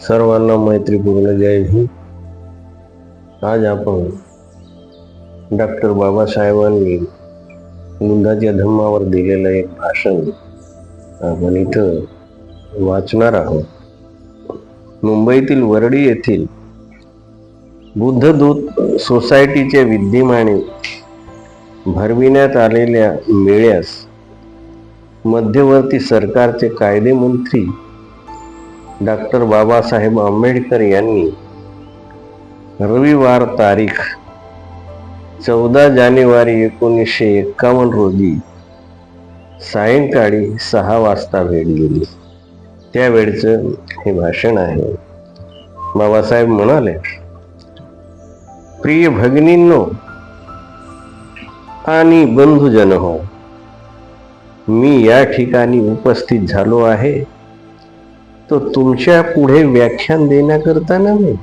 सर्वांना मैत्रीपूर्ण जय हिंद. आज आपण डॉक्टर बाबासाहेबांनी बुद्धाच्या धम्मावर दिलेलं एक भाषण आपण इथं वाचणार आहोत. मुंबईतील वरळी येथील बुद्धदूत सोसायटीच्या विद्यमाने भरविण्यात आलेल्या मेळ्यास मध्यवर्ती सरकारचे कायदेमंत्री डॉक्टर बाबासाहेब आंबेडकर यांनी रविवार तारीख 14 जानेवारी 1951 रोजी सायंकाळी 6 वाजता भेट दिली. त्यावेळचं हे भाषण आहे. बाबासाहेब म्हणाले, प्रिय भगिनींनो आणि बंधुजन हो, मी या ठिकाणी उपस्थित झालो आहे तो तुमच्या पुढे व्याख्यान देण्याकरता नव्हे.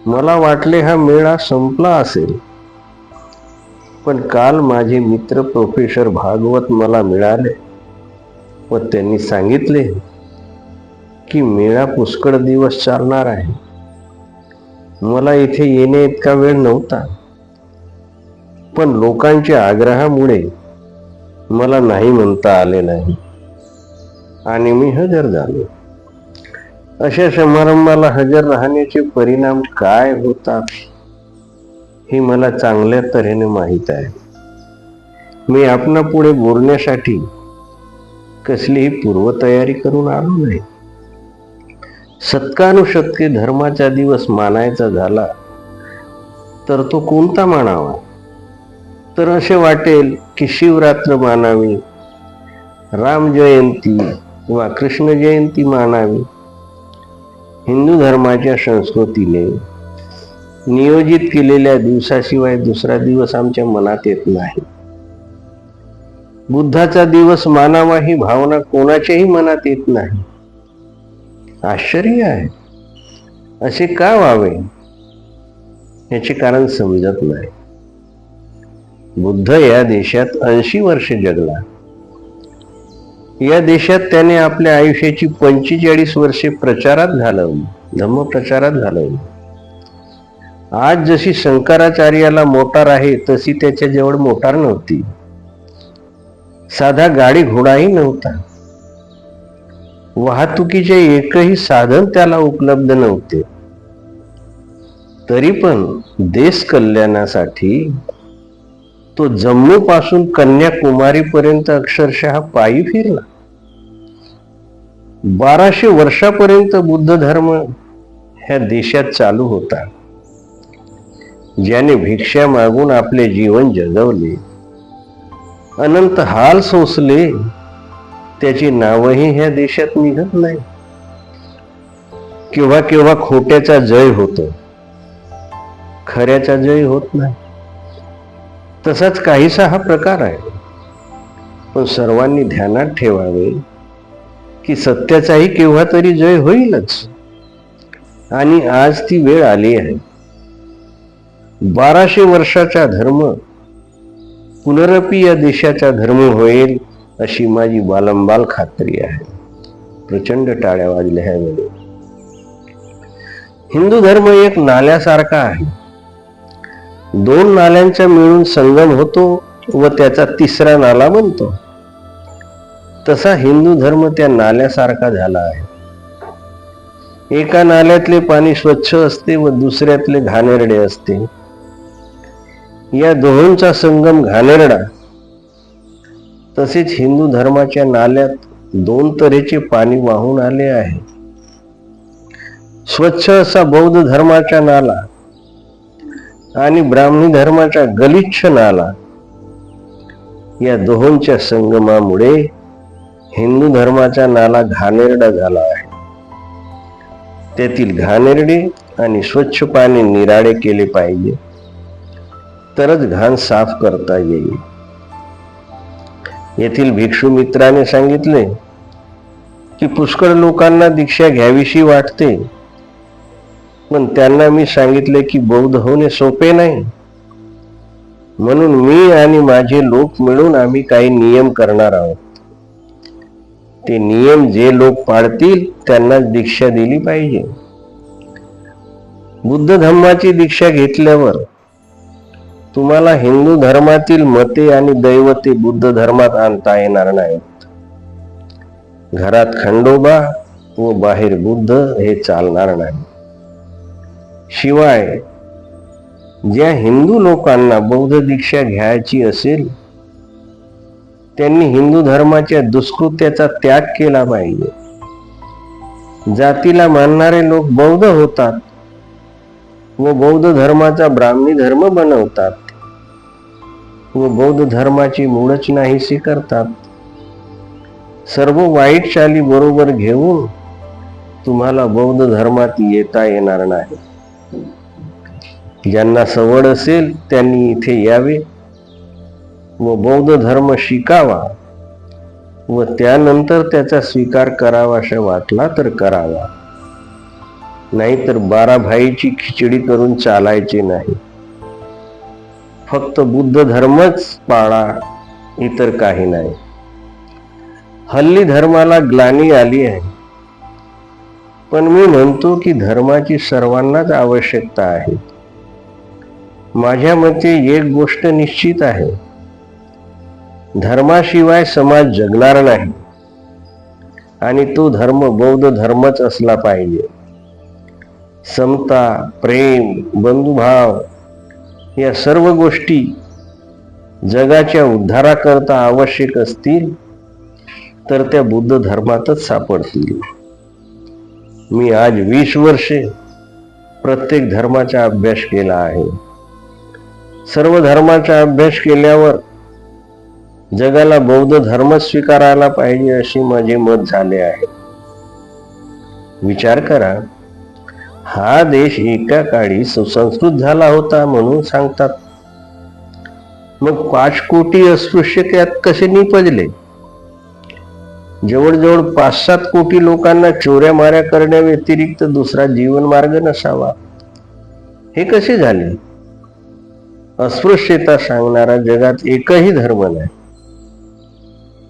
मला वाटले हा मेळा संपला असेल, पण काल माझे मित्र प्रोफेसर भागवत मला मिळाले व त्यांनी सांगितले की मेळा पुष्कळ दिवस चालणार आहे. मला इथे येणे इतका वेळ नव्हता, पण लोकांच्या आग्रहामुळे मला नाही म्हणता आले नाही आणि मी हजर झालो. अशा समारंभाला हजर राहण्याचे परिणाम काय होतात हे मला चांगल्या तऱ्हेने माहीत आहे. मी आपणा पुढे बोलण्यासाठी कसलीही पूर्वतयारी करून आलो नाही. शतकानुशतके धर्माचा दिवस मानायचा झाला तर तो कोणता मानावा? तर असे वाटेल की शिवरात्र मानावी, राम जयंती वा कृष्ण जयंती मानावी. हिंदू धर्माच्या संस्कृतीने नियोजित केलेल्या दिवसाशिवाय दुसरा दिवस आमच्या मनात येत नाही. बुद्धाचा दिवस मानावा ही भावना कोणाच्याही मनात येत नाही. आश्चर्य आहे, असे का व्हावे याचे कारण समजत नाही. बुद्ध या देशात 80 वर्षे जगला. या देशात त्याने आपल्या आयुष्याची 45 वर्षे प्रचारात घालवली, धम्मप्रचारात घालवली. आज जशी शंकराचार्याला मोटार आहे तशी त्याच्याजवळ मोटार नव्हती. साधा गाडी घोडाही नव्हता. वाहतुकीचे एकही साधन त्याला उपलब्ध नव्हते. तरी पण देश कल्याणासाठी तो जम्मू पासून कन्याकुमारी पर्यंत अक्षरशः पायी फिरला. 1200 वर्षापर्यंत बुद्ध धर्म ह्या देशात चालू होता. ज्याने भिक्षा मागून आपले जीवन जगवले, अनंत हाल सोसले, त्याची नावही ह्या देशात निघत नाही. केव्हा केव्हा खोट्याचा जय होतो, खऱ्याचा जय होत नाही. तसाच काहीसा हा प्रकार आहे. पण सर्वांनी ध्यानात ठेवावे की सत्याचाही केव्हा तरी जय होईलच, आणि आज ती वेळ आली आहे. 1200 वर्षाचा धर्म पुनरपी या देशाचा धर्म होईल अशी माझी बालंबाल खात्री आहे. प्रचंड टाळ्या वाजल्या ह्यावेळी. हिंदू धर्म एक नाल्यासारखा आहे. 2 नाल्यांचा मिळून संगम होतो व त्याचा तिसरा नाला बनतो. तसा हिंदू धर्म त्या नाल्यासारखा झाला आहे. एका नाल्यातले पाणी स्वच्छ असते व दुसऱ्यातले घाणेरडे असते. या दोहोंचा संगम घाणेरडा. तसेच हिंदू धर्माच्या नाल्यात 2 तऱ्हेचे पाणी वाहून आले आहे. स्वच्छ असा बौद्ध धर्माचा नाला आणि ब्राह्मणी धर्माचा गलिच्छ नाला. या दोहोंच्या संगमामुळे हिंदू धर्माचा नाला घाणेरडा झाला आहे. त्यातील घाणेरडे आणि स्वच्छ पाणी निराळे केले पाहिजे, तरच घाण साफ करता येईल. येथील भिक्षू मित्राने सांगितले की पुष्कळ लोकांना दीक्षा घ्यावीशी वाटते, पण त्यांना मी सांगितले की बौद्ध होणे सोपे नाही. म्हणून मी आणि माझे लोक मिळून आम्ही काही नियम करणार आहोत. ते नियम जे लोक पाळतील त्यांनाच दीक्षा दिली पाहिजे. बुद्ध धम्माची दीक्षा घेतल्यावर तुम्हाला हिंदू धर्मातील मते आणि दैवते बुद्ध धर्मात आणता येणार नाहीत. घरात खंडोबा व बाहेर बुद्ध हे चालणार नाही. शिवाय ज्या हिंदू लोकांना बौद्ध दीक्षा घ्यायची असेल त्यांनी हिंदू धर्माच्या दुष्कृत्याचा त्याग केला पाहिजे. जातीला मानणारे लोक बौद्ध होतात व बौद्ध धर्माचा ब्राह्मणी धर्म बनवतात व बौद्ध धर्माची मूळच नाहीशी करतात. सर्व वाईट चाली बरोबर घेऊन तुम्हाला बौद्ध धर्मात येता येणार नाही. ज्यांना सवड असेल त्यांनी इथे यावे व बौद्ध धर्म शिकावा व त्यानंतर त्याचा स्वीकार करावासा वाटला तर करावा, नाहीतर 12 भाईची खिचडी करून चालायचे नाही. फक्त बुद्ध धर्मच पाळा, इतर काही नाही. हल्ली धर्माला ग्लानी आली आहे, पण मी म्हणतो की धर्माची सर्वांनाच आवश्यकता आहे. माझ्या मते एक गोष्ट निश्चित आहे, धर्माशिवाय समाज जगणार नाही आणि तो धर्म बौद्ध धर्मच असला पाहिजे. समता, प्रेम, बंधुभाव या सर्व गोष्टी जगाच्या उद्धाराकरता आवश्यक असतील तर त्या बुद्ध धर्मातच सापडतील. मी आज 20 वर्षे प्रत्येक धर्माचा अभ्यास केला आहे. सर्व धर्माचा अभ्यास केल्यावर जगाला बौद्ध धर्मच स्वीकारायला पाहिजे असे माझे मत झाले आहे. विचार करा, हा देश एका काळी सुसंस्कृत झाला होता म्हणून सांगतात. मग 5 कोटी अस्पृश्य त्यात कसे निपजले? जवळजवळ 5-7 कोटी लोकांना चोऱ्या माऱ्या करण्या व्यतिरिक्त दुसरा जीवन मार्ग नसावा. हे कसे झाले? अस्पृश्यता सांगणारा जगात एकही धर्म नाही.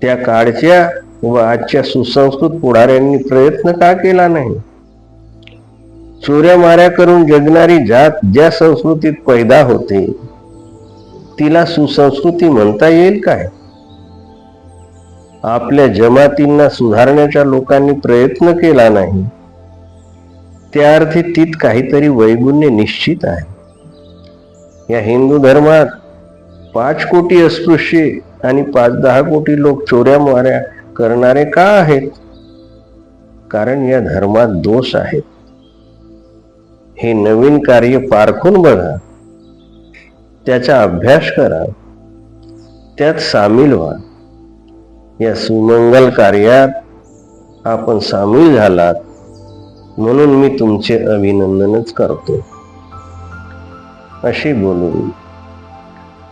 त्या काळच्या व आजच्या सुसंस्कृत पुढाऱ्यांनी प्रयत्न का केला नाही? चोऱ्या माऱ्या करून जगणारी जात ज्या संस्कृतीत पैदा होते तिला सुसंस्कृती म्हणता येईल काय? आपल्या जमातींना सुधारण्याच्या लोकांनी प्रयत्न केला नाही, त्या अर्थी तीत काहीतरी वैगुण्य निश्चित आहे. या हिंदू धर्मात 5 कोटी अस्पृश्य आणि 5-10 कोटी लोक चोऱ्या माऱ्या करणारे का आहेत? कारण या धर्मात दोष आहेत. हे नवीन कार्य पारखून बघा, त्याचा अभ्यास करा, त्यात सामील व्हा. या सुमंगल कार्यात आपण सामील झालात म्हणून मी तुमचे अभिनंदनच करतो. अशी बोलून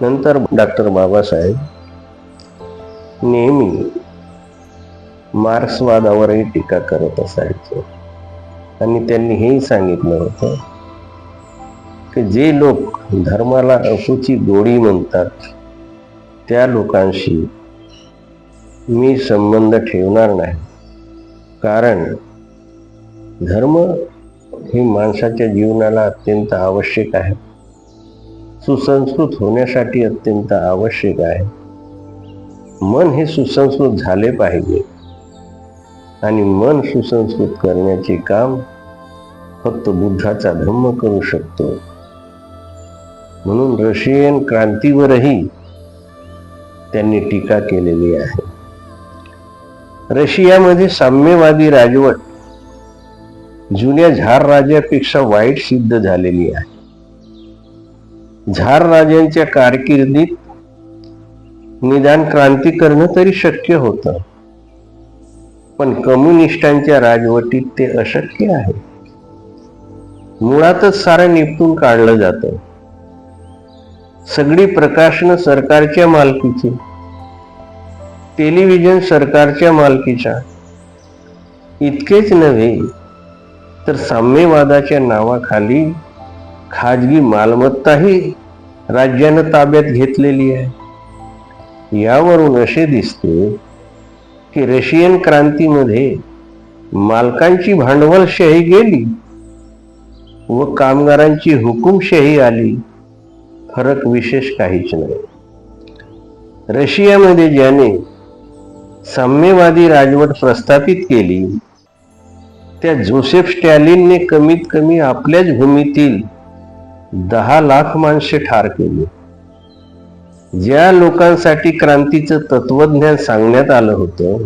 नंतर डॉक्टर बाबासाहेब नेहमी मार्क्सवादावरही टीका करत असायचे आणि त्यांनी हेही सांगितलं होतं की जे लोक धर्माला अफूची गोडी म्हणतात त्या लोकांशी मी संबंध ठेवणार नाही. कारण धर्म हे माणसाच्या जीवनाला अत्यंत आवश्यक आहे, सुसंस्कृत होण्यासाठी अत्यंत आवश्यक आहे. मन हे सुसंस्कृत झाले पाहिजे आणि मन सुसंस्कृत करण्याचे काम फक्त बुद्धाचा धम्म करू शकतो. म्हणून रशियन क्रांतीवरही त्यांनी टीका केलेली आहे. रशियामध्ये साम्यवादी राजवट जुन्या झार राजापेक्षा वाईट सिद्ध झालेली आहे. झार राजांच्या कारकिर्दीत निदान क्रांती करणं तरी शक्य होतं, पण कम्युनिस्टांच्या राजवटीत ते अशक्य आहे. मुळातच सारं निपटून काढलं जातं. सगळी प्रकाशनं सरकारच्या मालकीची, टेलिव्हिजन सरकारच्या मालकीचा. इतकेच नव्हे तर साम्यवादाच्या नावाखाली खाजगी मालमत्ताही राज्यानं ताब्यात घेतलेली आहे. यावरून असे दिसते की रशियन क्रांतीमध्ये मालकांची भांडवलशाही गेली व कामगारांची हुकुमशाही आली. फरक विशेष काहीच नाही. रशियामध्ये ज्याने साम्यवादी राजवट प्रस्थापित केली त्या जोसेफ स्टॅलिनने कमीत कमी आपल्याच भूमीतील 10 लाख माणसे ठार केली. ज्या लोकांसाठी क्रांतीचं तत्वज्ञान सांगण्यात आलं होतं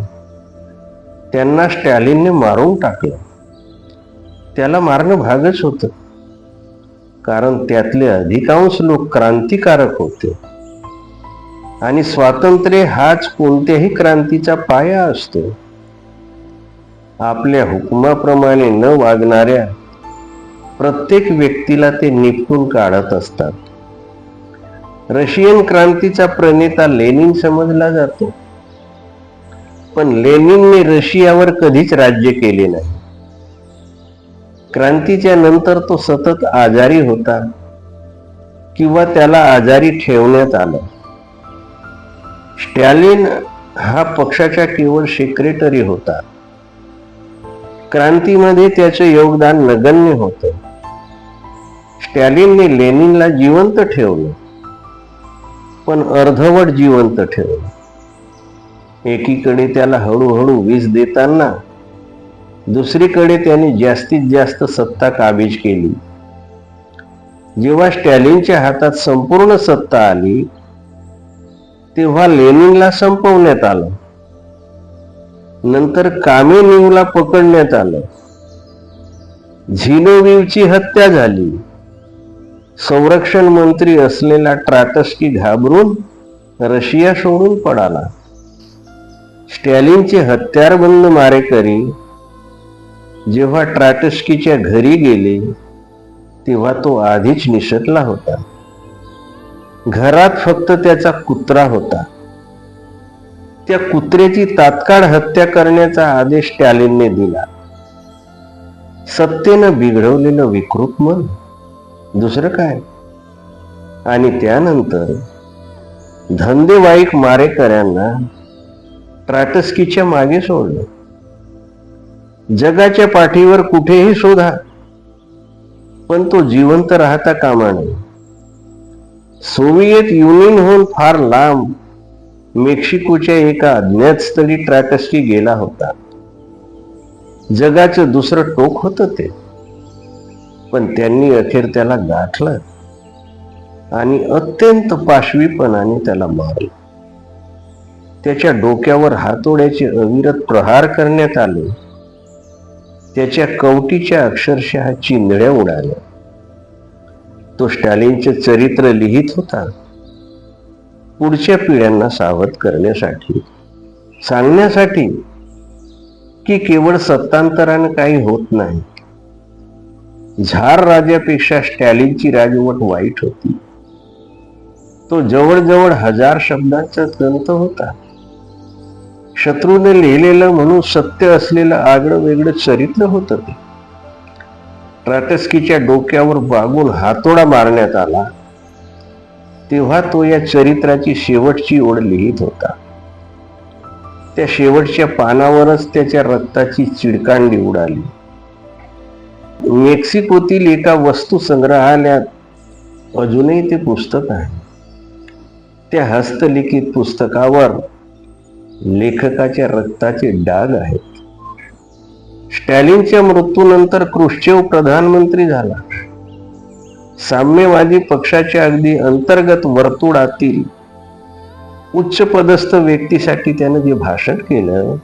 त्यांना स्टॅलिनने मारून टाकलं. त्याला मारणं भागच होतं, कारण त्यातले अधिकांश लोक क्रांतिकारक होते आणि स्वातंत्र्य हाच कोणत्याही क्रांतीचा पाया असतो. आपल्या हुकुमाप्रमाणे न वागणाऱ्या प्रत्येक व्यक्तीला ते निपटून काढत असतात. रशियन क्रांतीचा प्रणेता लेनिन समजला जातो, पण लेनिनने रशियावर कधीच राज्य केले नाही. क्रांतीच्या नंतर तो सतत आजारी होता किंवा त्याला आजारी ठेवण्यात आलं. स्टॅलिन हा पक्षाचा केवळ सेक्रेटरी होता. क्रांतीमध्ये त्याचं योगदान नगण्य होतं. स्टॅलिनने लेनिनला जिवंत ठेवलं, पण अर्धवट जिवंत ठेवलं. एकीकडे त्याला हळूहळू विष देताना दुसरीकडे त्याने जास्तीत जास्त सत्ता काबीज केली. जेव्हा स्टॅलिनच्या हातात संपूर्ण सत्ता आली तेव्हा लेनिनला संपवण्यात आलं. नंतर कामेनिवला पकडण्यात आलं. झिनोव्हिवची हत्या झाली. संरक्षण मंत्री असलेला ट्राटस्की घाबरून रशिया सोडून पळाला. स्टॅलिनचे हत्यारबंद मारेकरी जेव्हा ट्राटस्कीच्या घरी गेले तेव्हा तो आधीच निसटला होता. घरात फक्त त्याचा कुत्रा होता. त्या कुत्र्याची तात्काळ हत्या करण्याचा आदेश स्टॅलिनने दिला. सत्तेनं बिघडवलेलं विकृत मन, दुसरं काय. आणि त्यानंतर धंदेवाईक मारेकऱ्यांना ट्राटस्कीच्या मागे सोडलं. जगाच्या पाठीवर कुठेही शोधा, पण तो जिवंत राहता कामा नये. सोव्हिएत युनियनहून फार लांब मेक्सिकोच्या एका अज्ञात स्थळी ट्राटस्की गेला होता. जगाचं दुसरं टोक होतं ते, पण त्यांनी अखेर त्याला गाठलं आणि अत्यंत पाशवीपणाने त्याला मारलं. त्याच्या डोक्यावर हातोड्याचे अविरत प्रहार करण्यात आले. त्याच्या कवटीच्या अक्षरशः चिंधड्या उडाल्या. तो स्टॅलिनचे चरित्र लिहित होता, पुढच्या पिढ्यांना सावध करण्यासाठी, सांगण्यासाठी की केवळ सत्तांतराने काही होत नाही. झार राजापेक्षा स्टॅलिनची राजवट वाईट होती. तो जवळजवळ 1000 शब्दांचा ग्रंथ होता. शत्रूने लिहिलेलं म्हणून सत्य असलेलं आगळं वेगळं चरित्र होतं ते. ट्राटस्कीच्या डोक्यावर बागून हातोडा मारण्यात आला तेव्हा तो या चरित्राची शेवटची ओळ लिहित होता. त्या शेवटच्या पानावरच त्याच्या रक्ताची चिडकांडी उडाली. मेक्सिकोतील एका वस्तू संग्रहालयात अजूनही ते पुस्तक आहे. त्या हस्तलिखित पुस्तकावर लेखकाच्या रक्ताचे डाग आहेत. स्टॅलिनच्या मृत्यूनंतर क्रुश्चेव प्रधानमंत्री झाला. साम्यवादी पक्षाच्या अगदी अंतर्गत वर्तुळातील उच्च पदस्थ व्यक्तीसाठी त्यानं जे भाषण केलं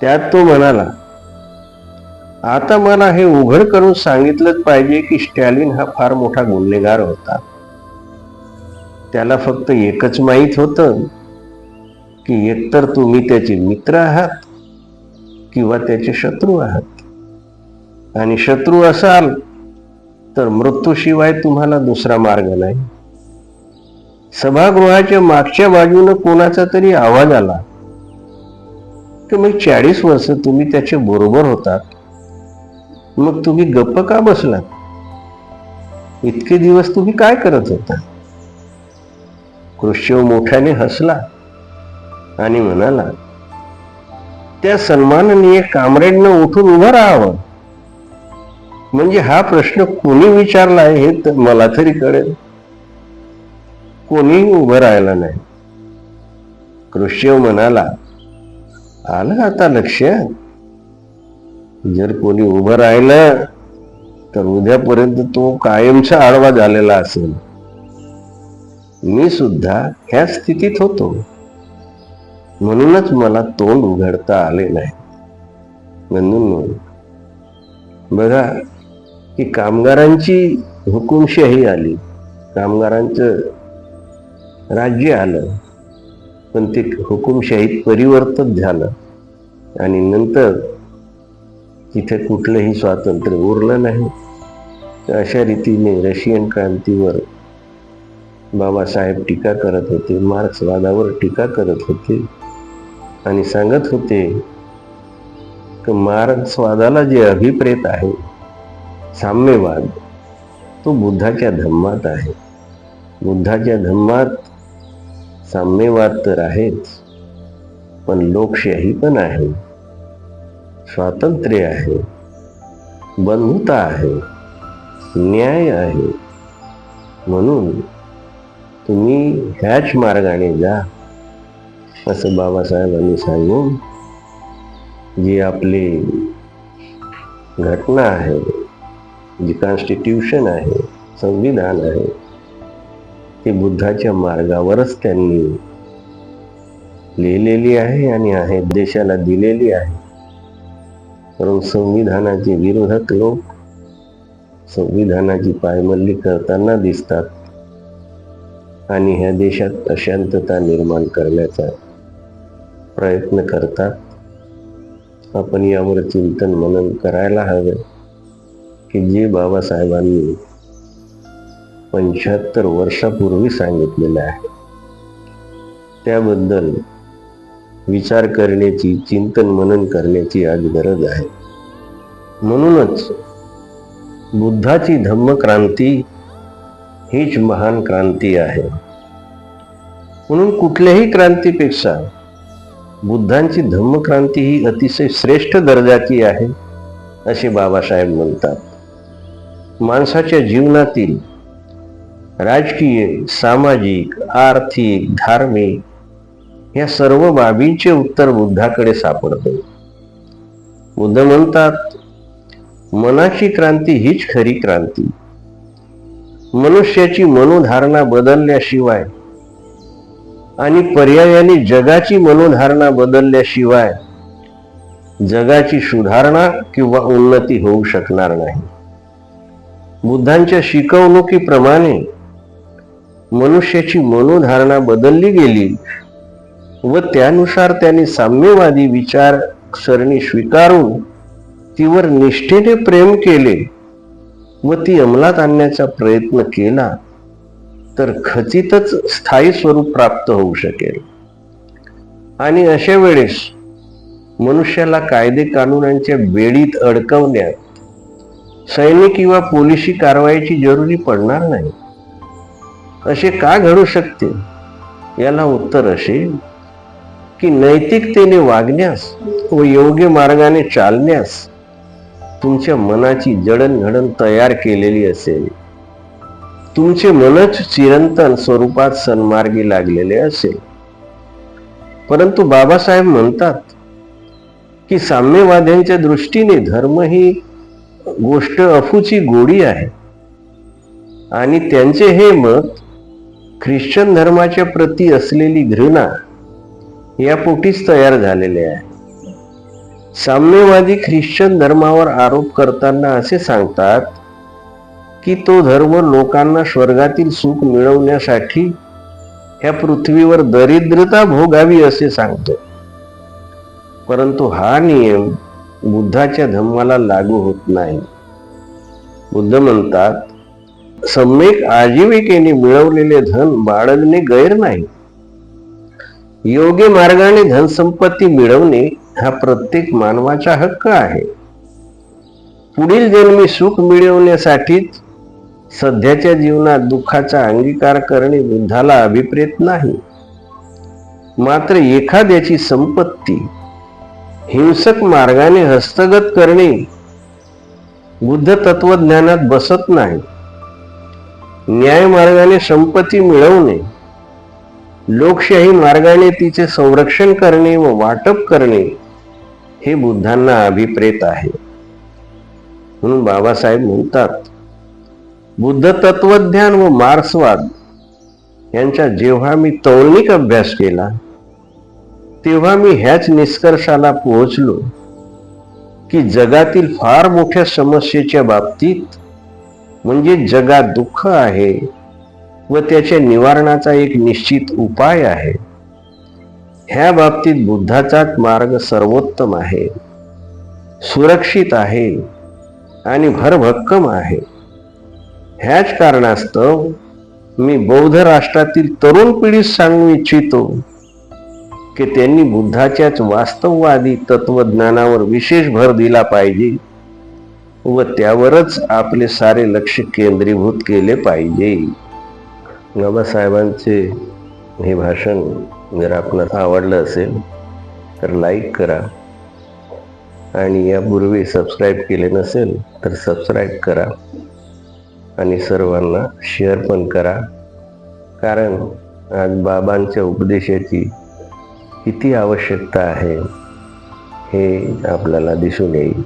त्यात तो म्हणाला, आता मला हे उघड करून सांगितलंच पाहिजे की स्टॅलिन हा फार मोठा गुन्हेगार होता. त्याला फक्त एकच माहीत होतं की एकतर तुम्ही त्याचे मित्र आहात किंवा त्याचे शत्रू आहात, आणि शत्रू असाल तर मृत्यूशिवाय तुम्हाला दुसरा मार्ग नाही. सभागृहाच्या मागच्या बाजूने कोणाचा तरी आवाज आला की मग 40 वर्ष तुम्ही त्याच्या बरोबर होतात, मग तुम्ही गप्प का बसलात? इतके दिवस तुम्ही काय करत होता? क्रुश्चेव मोठ्याने हसला आणि म्हणाला, त्या सन्माननीय कामरेडनं उठून उभं राहावं. म्हणजे हा प्रश्न कोणी विचारला आहे हे मला तरी कळेल. कोणीही उभं राहिला नाही. क्रुश्चेव म्हणाला, आलं आता लक्षात, जर कोणी उभं राहिलं तर उद्यापर्यंत तो कायमचा आडवा झालेला असेल. मी सुद्धा ह्या स्थितीत होतो, म्हणूनच मला तोंड उघडता आले नाही. म्हणून बघा की कामगारांची हुकुमशाही आली, कामगारांचं राज्य आलं, पण ते हुकुमशाहीत परिवर्तन झालं आणि नंतर तिथे कुठलंही स्वातंत्र्य उरलं नाही. अशा रीतीने रशियन क्रांतीवर बाबासाहेब टीका करत होते, मार्क्सवादावर टीका करत होते आणि सांगत होते की मार्क्सवादाला जे अभिप्रेत आहे साम्यवाद, तो बुद्धाच्या धम्मात आहे. बुद्धाच्या धम्मात साम्यवाद तर आहेच, पण लोकशाही पण आहे, स्वातंत्र्य आहे, बंधुता आहे, न्याय आहे. म्हणून तुम्ही ह्याच मार्गाने जा, असं बाबासाहेबांनी सांगून जी आपली घटना आहे, जी कॉन्स्टिट्यूशन आहे, संविधान आहे, ती बुद्धाच्या मार्गावरच त्यांनी लिहिलेली आहे आणि आहे देशाला दिलेली आहे. परंतु संविधानाचे विरोधक लोक संविधानाची पायमल्ली करताना दिसतात आणि ह्या देशात अशांतता निर्माण करण्याचा प्रयत्न करतात. आपण यावर चिंतन मनन करायला हवे की जे बाबासाहेबांनी 75 वर्षापूर्वी सांगितलेलं आहे त्याबद्दल विचार करण्याची, चिंतन मनन करण्याची आज गरज आहे. म्हणूनच बुद्धाची धम्मक्रांती हीच महान क्रांती आहे. म्हणून कुठल्याही क्रांतीपेक्षा बुद्धांची धम्मक्रांती ही अतिशय श्रेष्ठ दर्जाची आहे असे बाबासाहेब म्हणतात. माणसाच्या जीवनातील राजकीय, सामाजिक, आर्थिक, धार्मिक या सर्व बाबींचे उत्तर बुद्धाकडे सापडते. बुद्ध म्हणतात, मनाची क्रांती हीच खरी क्रांती. मनुष्याची मनोधारणा बदलल्याशिवाय आणि पर्यायाने जगाची मनोधारणा बदलल्याशिवाय जगाची सुधारणा किंवा उन्नती होऊ शकणार नाही. बुद्धांच्या शिकवणुकीप्रमाणे मनुष्याची मनोधारणा बदलली गेली व त्यानुसार त्याने साम्यवादी विचारसरणी स्वीकारून तीवर निष्ठेने प्रेम केले व ती अंमलात आणण्याचा प्रयत्न केला तर खचितच स्थायी स्वरूप प्राप्त होऊ शकेल. आणि अशा वेळेस मनुष्याला कायदे कानूनांच्या बेडीत अडकवण्यात सैनिक किंवा पोलिसी कारवाईची जरुरी पडणार नाही. असे का घडू शकते? याला उत्तर असे की नैतिकतेने वागण्यास व योग्य मार्गाने चालण्यास तुमच्या मनाची जडणघडण तयार केलेली असेल. तुमचे मनच चिरंतन स्वरूपात सन्मार्गी लागलेले असेल. परंतु बाबासाहेब म्हणतात की साम्यवाद्यांच्या दृष्टीने धर्म ही गोष्ट अफूची गोडी आहे आणि त्यांचे हे मत ख्रिश्चन धर्माच्या प्रती असलेली घृणा या पोटीच तयार झालेले आहे. साम्यवादी ख्रिश्चन धर्मावर आरोप करताना असे सांगतात की तो धर्म लोकांना स्वर्गातील सुख मिळवण्यासाठी ह्या पृथ्वीवर दरिद्रता भोगावी असे सांगतो. परंतु हा नियम बुद्धाच्या धम्माला लागू होत नाही. बुद्ध म्हणतात, सम्यक आजीविकेने मिळवलेले धन बाळगणे गैर नाही. योग्य मार्गाने धनसंपत्ती मिळवणे हा प्रत्येक मानवाचा हक्क आहे. पुढील जन्मी सुख मिळवण्यासाठीच सध्याच्या जीवनात दुःखाचा अंगीकार करणे बुद्धाला अभिप्रेत नाही. मात्र एखाद्याची संपत्ती हिंसक मार्गाने हस्तगत करणे बुद्ध तत्वज्ञानात बसत नाही. न्याय मार्गाने संपत्ती मिळवणे, लोकशाही मार्गाने तिचे संरक्षण करणे व वाटप करणे हे बुद्धांना अभिप्रेत आहे. म्हणून बाबासाहेब म्हणतात, बुद्ध तत्वज्ञान व मार्क्सवाद यांचा जेव्हा मी तौलनिक अभ्यास केला तेव्हा मी ह्याच निष्कर्षाला पोहोचलो की जगातील फार मोठ्या समस्येच्या बाबतीत, म्हणजे जगात दुःख आहे व त्याच्या निवारणाचा एक निश्चित उपाय आहे, ह्या बाबतीत बुद्धाचाच मार्ग सर्वोत्तम आहे, सुरक्षित आहे आणि भरभक्कम आहे. ह्याच कारणास्तव मी बौद्ध राष्ट्रातील तरुण पिढीस सांगू इच्छितो की त्यांनी बुद्धाच्याच वास्तववादी तत्वज्ञानावर विशेष भर दिला पाहिजे व त्यावरच आपले सारे लक्ष केंद्रीभूत केले पाहिजे. बाबासाहेबांचे हे भाषण जर आपल्याला आवडलं असेल तर लाईक करा आणि यापूर्वी सबस्क्राईब केले नसेल तर सबस्क्राईब करा आणि सर्वांना शेअर पण करा. कारण आज बाबांच्या उपदेशाची किती आवश्यकता आहे हे आपल्याला दिसून येईल.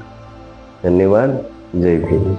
धन्यवाद. जय भीम.